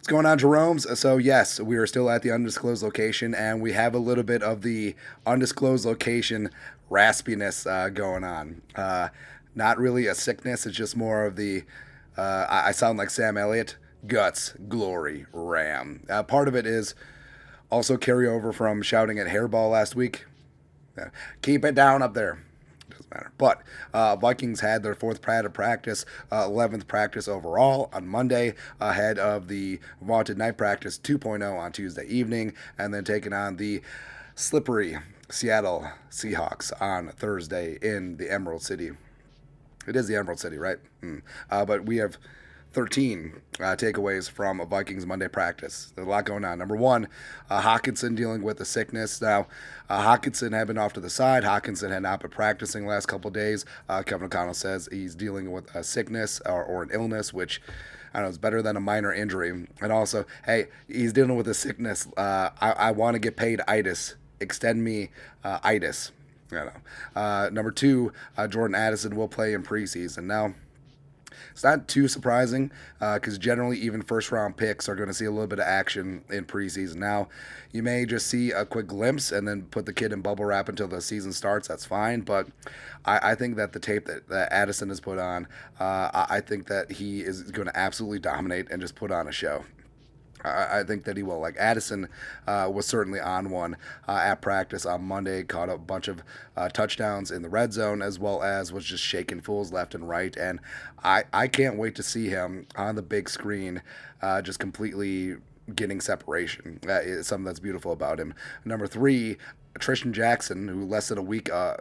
going on, Jerome's? So, yes, we are still at the undisclosed location, and we have a little bit of the undisclosed location raspiness going on. Not really a sickness, it's just more of the, I sound like Sam Elliott, guts, glory, ram. Part of it is also carryover from shouting at Hairball last week. Keep it down up there. Doesn't matter. But Vikings had their fourth pad of practice, 11th practice overall on Monday, ahead of the vaunted night practice 2.0 on Tuesday evening, and then taking on the slippery Seattle Seahawks on Thursday in the Emerald City. It is the Emerald City, right? But we have 13 takeaways from a Vikings Monday practice. There's a lot going on. Number one, Hockenson dealing with a sickness. Now, Hockenson had been off to the side. Hockenson had not been practicing the last couple of days. Kevin O'Connell says he's dealing with a sickness or an illness, which I don't know, it's better than a minor injury. And also, hey, he's dealing with a sickness. I want to get paid itis. Extend me itis. Number two, Jordan Addison will play in preseason. Now, it's not too surprising because generally even first round picks are going to see a little bit of action in preseason. Now, you may just see a quick glimpse and then put the kid in bubble wrap until the season starts. That's fine. But I think that the tape that Addison has put on, I think that he is going to absolutely dominate and just put on a show. I think that he will. Like Addison was certainly on one at practice on Monday, caught a bunch of touchdowns in the red zone, as well as was just shaking fools left and right. And I can't wait to see him on the big screen, just completely getting separation. That is something that's beautiful about him. Number three, Tristan Jackson, who less than a week ago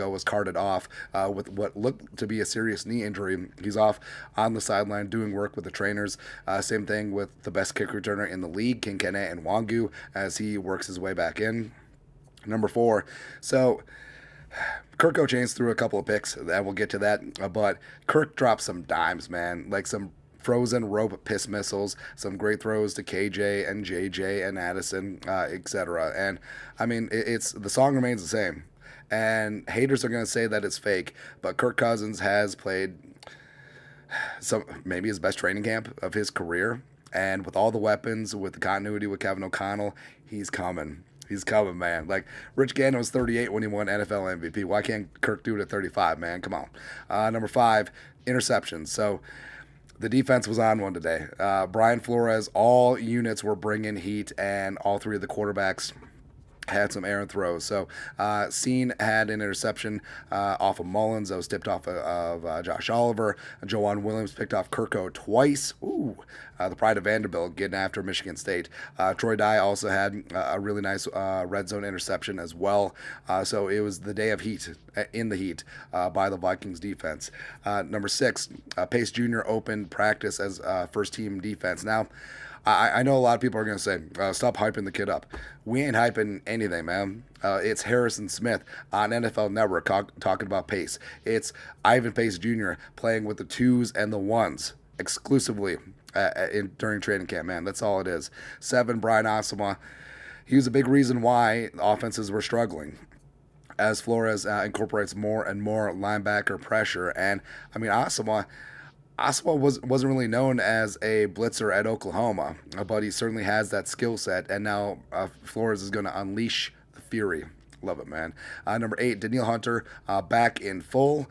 was carted off with what looked to be a serious knee injury. He's off on the sideline doing work with the trainers. Same thing with the best kick returner in the league, Kinkene and Wangu, as he works his way back in. Number four, so Kirk O'Chains threw a couple of picks, and we'll get to that. But Kirk dropped some dimes, man, like some frozen rope piss missiles, some great throws to KJ and JJ and Addison, etc. And I mean, it's the song remains the same. And haters are going to say that it's fake, but Kirk Cousins has played maybe his best training camp of his career. And with all the weapons, with the continuity with Kevin O'Connell, he's coming. He's coming, man. Like, Rich Gannon was 38 when he won NFL MVP. Why can't Kirk do it at 35, man? Come on. Number five, interceptions. So, the defense was on one today. Brian Flores, all units were bringing heat, and all three of the quarterbacks had some errant throws. So, Scene had an interception off of Mullins that was tipped off of Josh Oliver. Joanne Williams picked off Kirko twice. Ooh, the pride of Vanderbilt getting after Michigan State. Troy Dye also had a really nice red zone interception as well. So it was the day of heat, in the heat, by the Vikings defense. Number six, Pace Jr. opened practice as first team defense. Now, I know a lot of people are going to say, stop hyping the kid up. We ain't hyping anything, man. It's Harrison Smith on NFL Network talking about Pace. It's Ivan Pace Jr. playing with the twos and the ones exclusively during training camp, man. That's all it is. Seven, Brian Asamoah. He was a big reason why offenses were struggling, as Flores incorporates more and more linebacker pressure. And, I mean, Asamoah wasn't really known as a blitzer at Oklahoma, but he certainly has that skill set, and now Flores is going to unleash the fury. Love it, man. Number eight, Danielle Hunter back in full.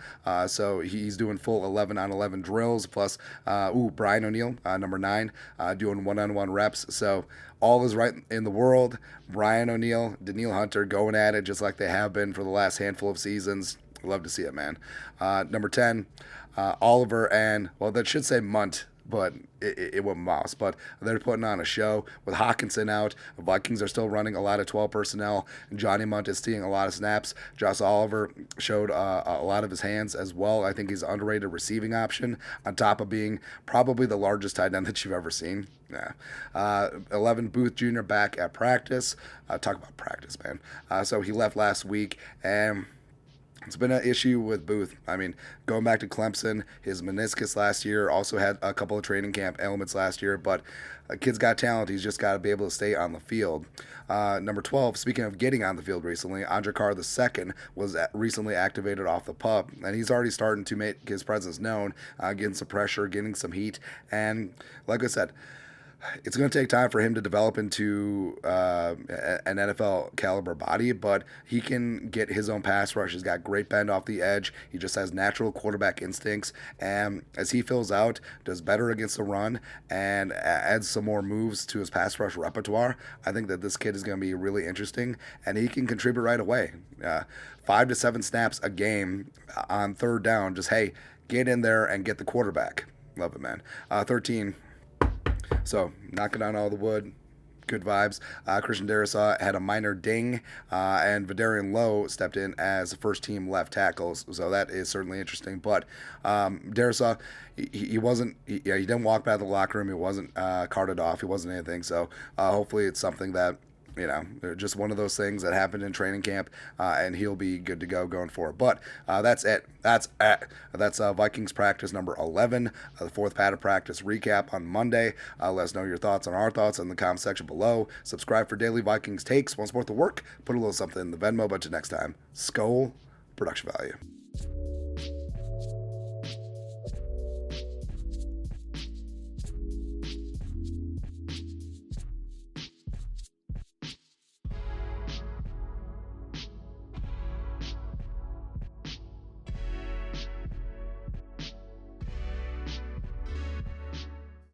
So he's doing full 11 on 11 drills, plus Brian O'Neill, number nine, doing one-on-one reps. So all is right in the world. Brian O'Neill, Danielle Hunter going at it just like they have been for the last handful of seasons. Love to see it, man. Number 10, Oliver and, well, that should say Munt, but it went Mouse. But they're putting on a show with Hockenson out. The Vikings are still running a lot of 12 personnel. Johnny Munt is seeing a lot of snaps. Josh Oliver showed a lot of his hands as well. I think he's an underrated receiving option, on top of being probably the largest tight end that you've ever seen. Yeah. 11, Booth Jr. back at practice. Talk about practice, man. So he left last week, and It's been an issue with Booth. I mean, going back to Clemson, his meniscus last year, also had a couple of training camp ailments last year, but a kid's got talent. He's just got to be able to stay on the field. Number 12, speaking of getting on the field recently, Andre Carr II was recently activated off the pup, and he's already starting to make his presence known, getting some pressure, getting some heat, and like I said, it's going to take time for him to develop into an NFL caliber body, but he can get his own pass rush. He's got great bend off the edge. He just has natural quarterback instincts. And as he fills out, does better against the run, and adds some more moves to his pass rush repertoire, I think that this kid is going to be really interesting, and he can contribute right away. 5 to 7 snaps a game on third down. Just, hey, get in there and get the quarterback. Love it, man. 13. So, knocking down all the wood. Good vibes. Christian Darrisaw had a minor ding, and Vidarian Lowe stepped in as first team left tackle. So that is certainly interesting. But Darrisaw, he wasn't. He didn't walk back to the locker room. He wasn't carted off. He wasn't anything. So hopefully it's something that, just one of those things that happened in training camp, and he'll be good to go going forward. But that's it. That's Vikings practice number 11, the fourth padded practice recap on Monday. Let us know your thoughts on our thoughts in the comment section below. Subscribe for daily Vikings takes. Want to support the work? Put a little something in the Venmo. But till next time, Skol, production value.